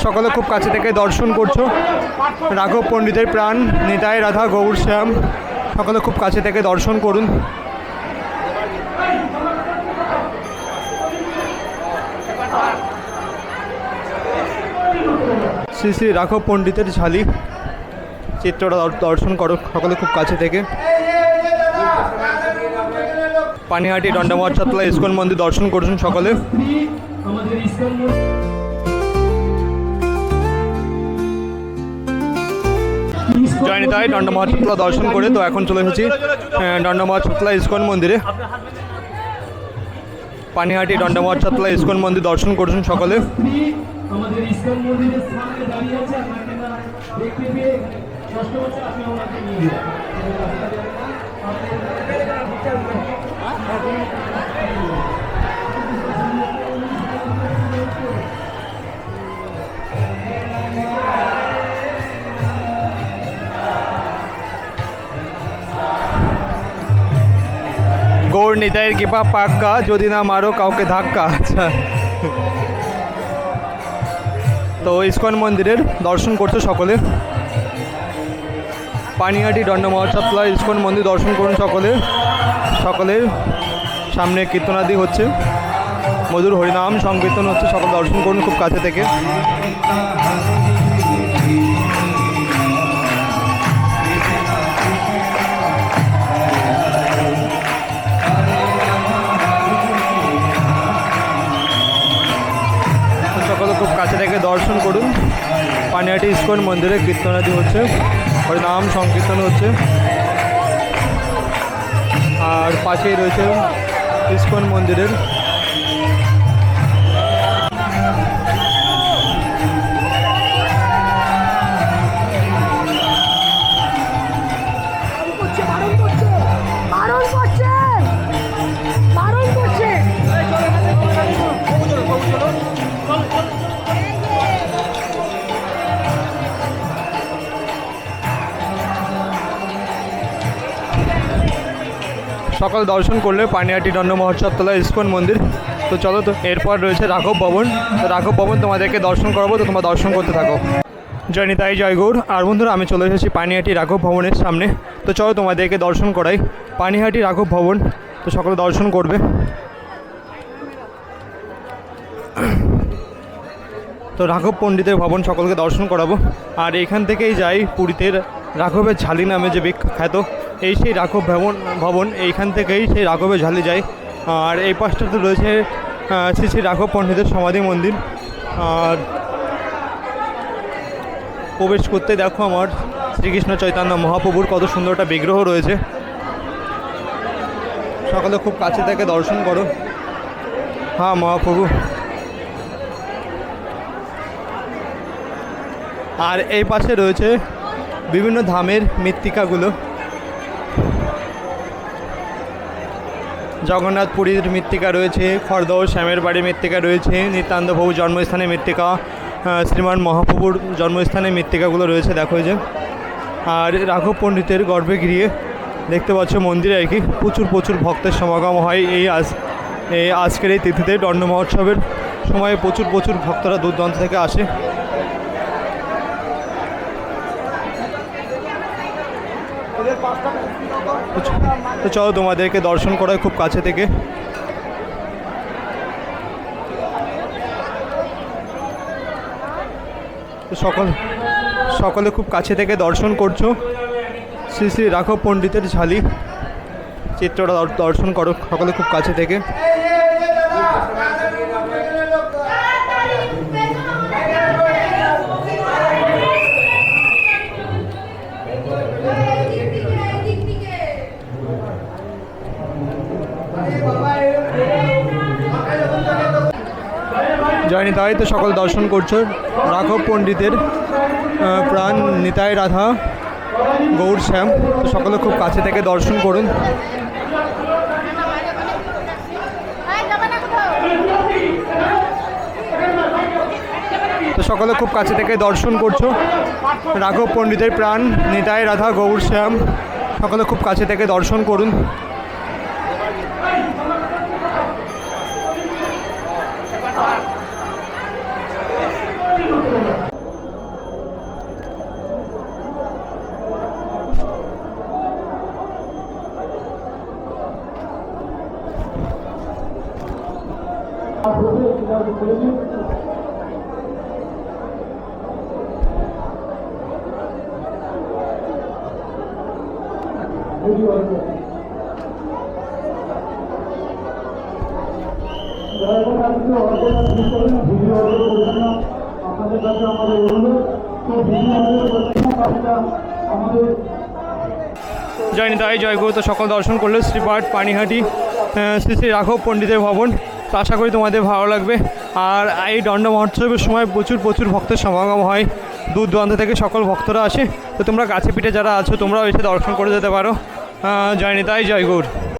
সকলে খুব কাছে থেকে দর্শন করছো রাঘব পণ্ডিতের প্রাণ নিতাই রাধা গৌর শ্যাম। সকলে খুব কাছে থেকে দর্শন করুন। শ্রী শ্রী রাঘব পণ্ডিতের ঝালি চিত্রটা দর্শন করো সকলে খুব কাছে থেকে। পানিহাটি দণ্ডমোহর ছাত্রা ইস্কন মন্দির দর্শন করুন সকলে। জয় নিতাই দণ্ডমোহর ছাত্রা দর্শন করে তো এখন চলে এসেছি দণ্ডমোহর ছাত্রা ইস্কন মন্দিরে। পানিহাটি দণ্ডমোহর ছাত্রা ইস্কন মন্দির দর্শন করুন সকলে। আমাদের ইস্কন মন্দিরের সামনে দাঁড়িয়ে আছে, আপনারা দেখতে পেয়ে কষ্ট হচ্ছে, আপনি ওনাকে নিয়ে যান। গৌর নিতাইয়ের কৃপা পাক্কা, যদি না মারো কাউকে ধাক্কা। আচ্ছা, তো ইস্কন মন্দিরের দর্শন করছে সকলে। পানিহাটি দণ্ডমোহর ছাত্রা ইস্কন মন্দির দর্শন করুন সকলে। সকলের সামনে কীর্তনাদি হচ্ছে, মধুর হরিনাম সংকীর্তন হচ্ছে, সকল দর্শন করুন খুব কাছে থেকে। সকলে খুব কাছে থেকে দর্শন করুন। পানিহাটি ইস্কন মন্দিরে কীর্তনাদি হচ্ছে, হরিনাম সংকীর্তন হচ্ছে, আর পাশেই রয়েছে ইস্কন মন্দিরের সকাল দর্শন করলে পানিহাটি দণ্ডমোহর ছাত্রা ইস্কন মন্দির। তো চলো, তো এরপর রয়েছে রাঘব ভবন। তো রাঘব ভবন তোমাদেরকে দর্শন করাবো, তো তোমরা দর্শন করতে থাকো। জয় নিতাই জয় গৌর। আর বন্ধুরা, আমি চলে এসেছি পানিহাটি রাঘব ভবনের সামনে। তো চলো তোমাদেরকে দর্শন করাই পানিহাটি রাঘব ভবন। তো সকলে দর্শন করবে। তো রাঘব পণ্ডিতের ভবন সকলকে দর্শন করাবো। আর এখান থেকেই যাই পুরীতে রাঘবের ঝালি নামে যে বিখ্যাত, এই সেই রাঘব ভবন, এইখান থেকেই সেই রাঘবের ঝালি যায়। আর এই পাশটাতে রয়েছে শ্রী শ্রী রাঘব পণ্ডিতের সমাধি মন্দির। আর প্রবেশ করতে দেখো আমার শ্রীকৃষ্ণ চৈতন্য মহাপ্রভুর কত সুন্দর একটা বিগ্রহ রয়েছে। সকলে খুব কাছে থেকে দর্শন করো। হ্যাঁ মহাপ্রভু। আর এই পাশে রয়েছে বিভিন্ন ধামের মৃত্তিকাগুলো। জগন্নাথ পুরীর মৃত্তিকা রয়েছে, খড়দহ শ্যামের বাড়ির মৃত্তিকা রয়েছে, নিত্যানন্দ প্রভু জন্মস্থানের মৃত্তিকা, শ্রীমান মহাপ্রভুর জন্মস্থানের মৃত্তিকাগুলো রয়েছে দেখো যে। আর রাঘব পণ্ডিতের গর্ভে গৃহে দেখতে পাচ্ছ মন্দিরে আর কি প্রচুর ভক্তের সমাগম হয়। এই আজকের এই তিথিতে দণ্ড মহোৎসবের সময় প্রচুর ভক্তরা দূর দূরান্ত থেকে আসে। তো চলো তোমাদেরকে দর্শন করায় খুব কাছে থেকে। তো সকলে খুব কাছে থেকে দর্শন করছো শ্রী শ্রী রাঘব পণ্ডিতের ঝালি চিত্রটা দর্শন করো সকলে খুব কাছে থেকে। জয় নিতাই। তো সকল দর্শন করছো রাঘব পণ্ডিতের প্রাণ নিতাই রাধা গৌর শ্যাম। তো সকলে খুব কাছে থেকে দর্শন করুন। তো সকলে খুব কাছে থেকে দর্শন করছো রাঘব পণ্ডিতের প্রাণ নিতাই রাধা গৌর শ্যাম। সকলে খুব কাছে থেকে দর্শন করুন। আপনাদের কাছে আমাদের অনুরোধ তো আমাদের জয় নিতাই জয় গৌর। তো সকল দর্শন করলে শ্রীপাঠ পানিহাটি শ্রী শ্রী রাঘব পণ্ডিতের ভবন। তো আশা করি তোমাদের ভালো লাগবে। আর এই দণ্ড মহোৎসবের সময় প্রচুর প্রচুর ভক্তের সমাগম হয়, দূর দূরান্ত থেকে সকল ভক্তরা আসে। তো তোমরা কাছে পিঠে যারা আছো তোমরাও এসে দর্শন করে যেতে পারো। জয় নিতাই জয় গৌর।